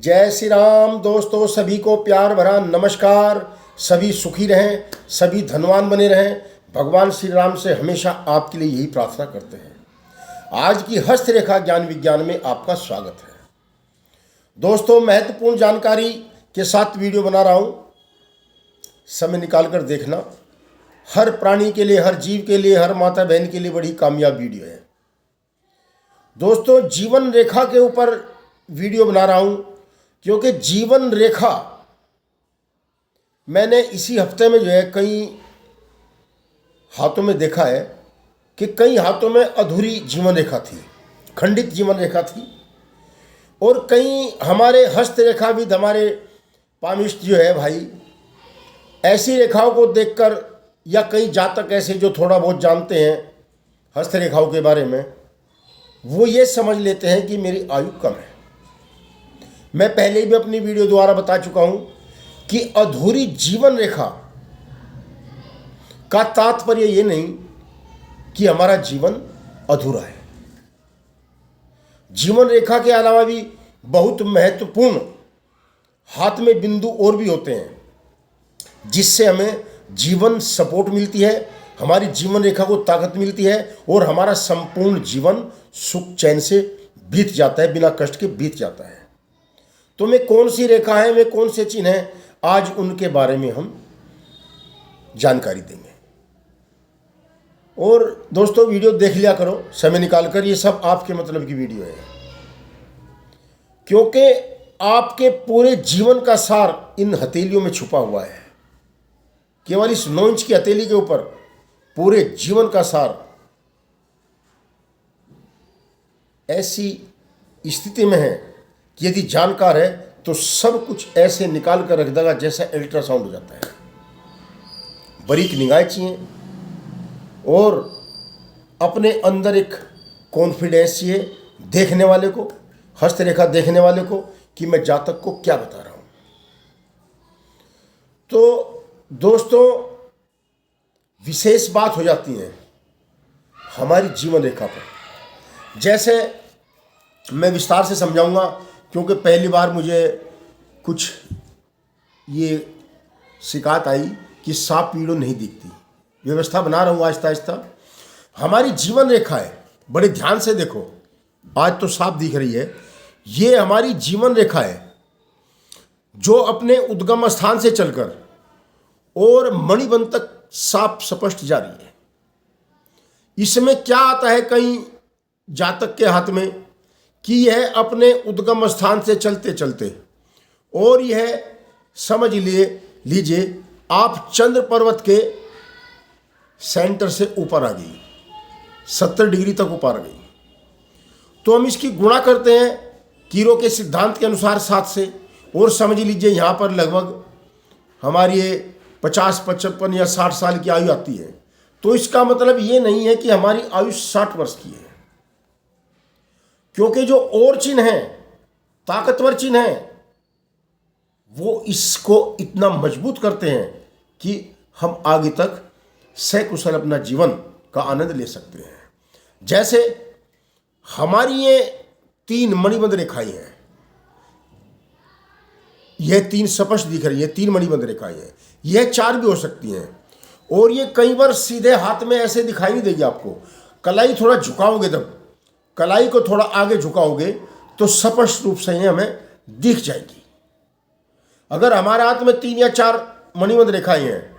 जय श्री राम दोस्तों, सभी को प्यार भरा नमस्कार। सभी सुखी रहें, सभी धनवान बने रहें। भगवान श्री राम से हमेशा आपके लिए यही प्रार्थना करते हैं। आज की हस्तरेखा ज्ञान विज्ञान में आपका स्वागत है। दोस्तों, महत्वपूर्ण जानकारी के साथ वीडियो बना रहा हूँ, समय निकाल कर देखना। हर प्राणी के लिए, हर जीव के लिए, हर माता बहन के लिए बड़ी कामयाब वीडियो है। दोस्तों, जीवन रेखा के ऊपर वीडियो बना रहा हूँ क्योंकि जीवन रेखा मैंने इसी हफ्ते में कई हाथों में देखा है कि कई हाथों में अधूरी जीवन रेखा थी, खंडित जीवन रेखा थी, और कई हमारे हस्तरेखाविद, हमारे पामिस्ट भाई, ऐसी रेखाओं को देखकर, या कई जातक ऐसे जो थोड़ा बहुत जानते हैं हस्तरेखाओं के बारे में, वो ये समझ लेते हैं कि मेरी आयु कम है। मैं पहले भी अपनी वीडियो द्वारा बता चुका हूं कि अधूरी जीवन रेखा का तात्पर्य ये नहीं कि हमारा जीवन अधूरा है। जीवन रेखा के अलावा भी बहुत महत्वपूर्ण हाथ में बिंदु और भी होते हैं जिससे हमें जीवन सपोर्ट मिलती है, हमारी जीवन रेखा को ताकत मिलती है और हमारा संपूर्ण जीवन सुख चैन से बीत जाता है, बिना कष्ट के बीत जाता है। तो में कौन सी रेखा है, में कौन से चिन्ह हैं, आज उनके बारे में हम जानकारी देंगे। और दोस्तों, वीडियो देख लिया करो समय निकालकर, ये सब आपके मतलब की वीडियो है, क्योंकि आपके पूरे जीवन का सार इन हथेलियों में छुपा हुआ है। केवल इस 9 इंच की हथेली के ऊपर पूरे जीवन का सार ऐसी स्थिति में है कि यदि जानकार है तो सब कुछ ऐसे निकाल कर रख देगा जैसा अल्ट्रासाउंड हो जाता है। बारीक निगाहें चाहिए और अपने अंदर एक कॉन्फिडेंस चाहिए देखने वाले को, हस्तरेखा देखने वाले को, कि मैं जातक को क्या बता रहा हूं। तो दोस्तों, विशेष बात हो जाती है हमारी जीवन रेखा पर। जैसे मैं विस्तार से समझाऊंगा क्योंकि पहली बार मुझे कुछ ये शिकायत आई कि सांप वीडियो नहीं दिखती। व्यवस्था बना रहा हूँ आहिस्ता आहिस्ता। हमारी जीवन रेखा है, बड़े ध्यान से देखो। आज तो साफ दिख रही है, ये हमारी जीवन रेखा है जो अपने उद्गम स्थान से चलकर और मणिबंध तक साफ स्पष्ट जा रही है। इसमें क्या आता है कई जातक के हाथ में कि यह अपने उद्गम स्थान से चलते चलते, और यह समझ लीजिए आप चंद्र पर्वत के सेंटर से ऊपर आ गई, 70 डिग्री तक ऊपर आ गई। तो हम इसकी गुणा करते हैं कीरो के सिद्धांत के अनुसार 7 से, और समझ लीजिए यहाँ पर लगभग हमारी ये 50, 55 या 60 साल की आयु आती है। तो इसका मतलब ये नहीं है कि हमारी आयु 60 वर्ष की है, क्योंकि जो और चिन्ह हैं, ताकतवर चिन्ह हैं, वो इसको इतना मजबूत करते हैं कि हम आगे तक सकुशल अपना जीवन का आनंद ले सकते हैं। जैसे हमारी ये 3 मणिबंध रेखाएं हैं, यह 3 स्पष्ट दिख रही है, 3 मणिबंध रेखाएं हैं। यह 4 भी हो सकती हैं, और ये कई बार सीधे हाथ में ऐसे दिखाई नहीं देगी आपको। कलाई थोड़ा झुकाओगे, तब कलाई को थोड़ा आगे झुकाओगे तो स्पष्ट रूप से ये हमें दिख जाएगी। अगर हमारे हाथ में 3 या 4 मणिबंध रेखाएं हैं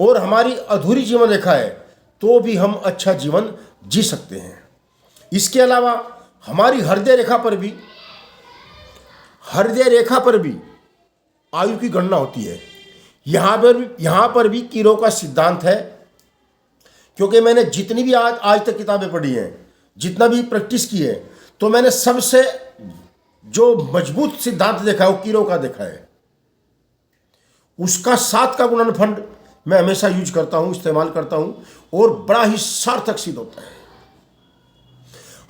और हमारी अधूरी जीवन रेखा है, तो भी हम अच्छा जीवन जी सकते हैं। इसके अलावा हमारी हृदय रेखा पर भी आयु की गणना होती है। यहाँ पर भी कीरो का सिद्धांत है, क्योंकि मैंने जितनी भी आज तक किताबें पढ़ी हैं, जितना भी प्रैक्टिस की है, तो मैंने सबसे जो मजबूत सिद्धांत देखा है वो कीरो का देखा है। उसका 7 का गुणनफल मैं हमेशा यूज करता हूं, इस्तेमाल करता हूं, और बड़ा ही सार्थक सिद्ध होता है।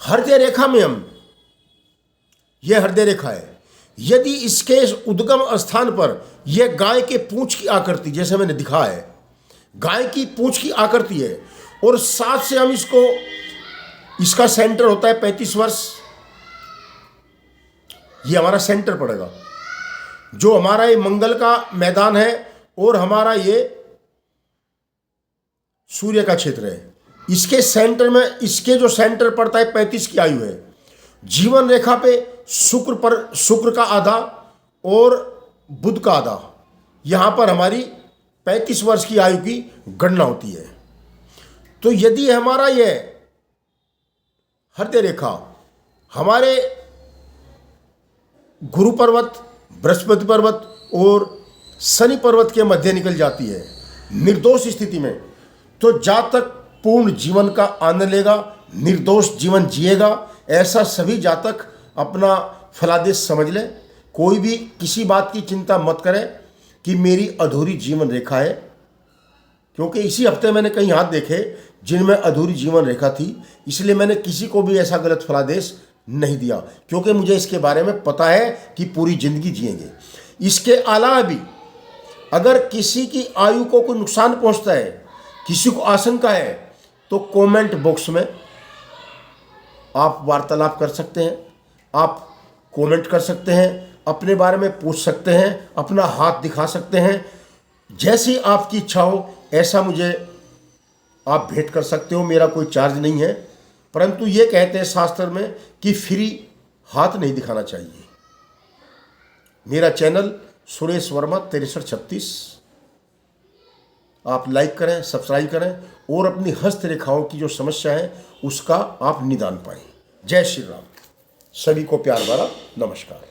हृदय रेखा में यह हृदय रेखा है, यदि इसके उद्गम स्थान पर यह गाय के पूंछ की आकृति, जैसे मैंने दिखा है, गाय की पूंछ की आकृति है, और 7 से हम इसका सेंटर होता है 35 वर्ष, ये हमारा सेंटर पड़ेगा। जो हमारा ये मंगल का मैदान है और हमारा ये सूर्य का क्षेत्र है, इसके सेंटर में, इसके जो सेंटर पड़ता है 35 की आयु है। जीवन रेखा पे शुक्र का आधा और बुध का आधा, यहां पर हमारी 35 वर्ष की आयु की गणना होती है। तो यदि हमारा यह हृदय रेखा हमारे गुरु पर्वत, बृहस्पति पर्वत और शनि पर्वत के मध्य निकल जाती है निर्दोष स्थिति में, तो जातक पूर्ण जीवन का आनंद लेगा, निर्दोष जीवन जिएगा। ऐसा सभी जातक अपना फलादेश समझ ले। कोई भी किसी बात की चिंता मत करे कि मेरी अधूरी जीवन रेखा है, क्योंकि इसी हफ्ते मैंने कई हाथ देखे जिनमें अधूरी जीवन रेखा थी। इसलिए मैंने किसी को भी ऐसा गलत फलादेश नहीं दिया, क्योंकि मुझे इसके बारे में पता है कि पूरी जिंदगी जिएंगे। इसके अलावा भी अगर किसी की आयु को कोई नुकसान पहुंचता है, किसी को आशंका है, तो कमेंट बॉक्स में आप वार्तालाप कर सकते हैं, आप कमेंट कर सकते हैं, अपने बारे में पूछ सकते हैं, अपना हाथ दिखा सकते हैं। जैसी आपकी इच्छा हो ऐसा मुझे आप भेंट कर सकते हो। मेरा कोई चार्ज नहीं है, परंतु ये कहते हैं शास्त्र में कि फ्री हाथ नहीं दिखाना चाहिए। मेरा चैनल सुरेश वर्मा 6336, आप लाइक करें, सब्सक्राइब करें और अपनी हस्तरेखाओं की जो समस्या है उसका आप निदान पाएं। जय श्री राम। सभी को प्यार भरा नमस्कार।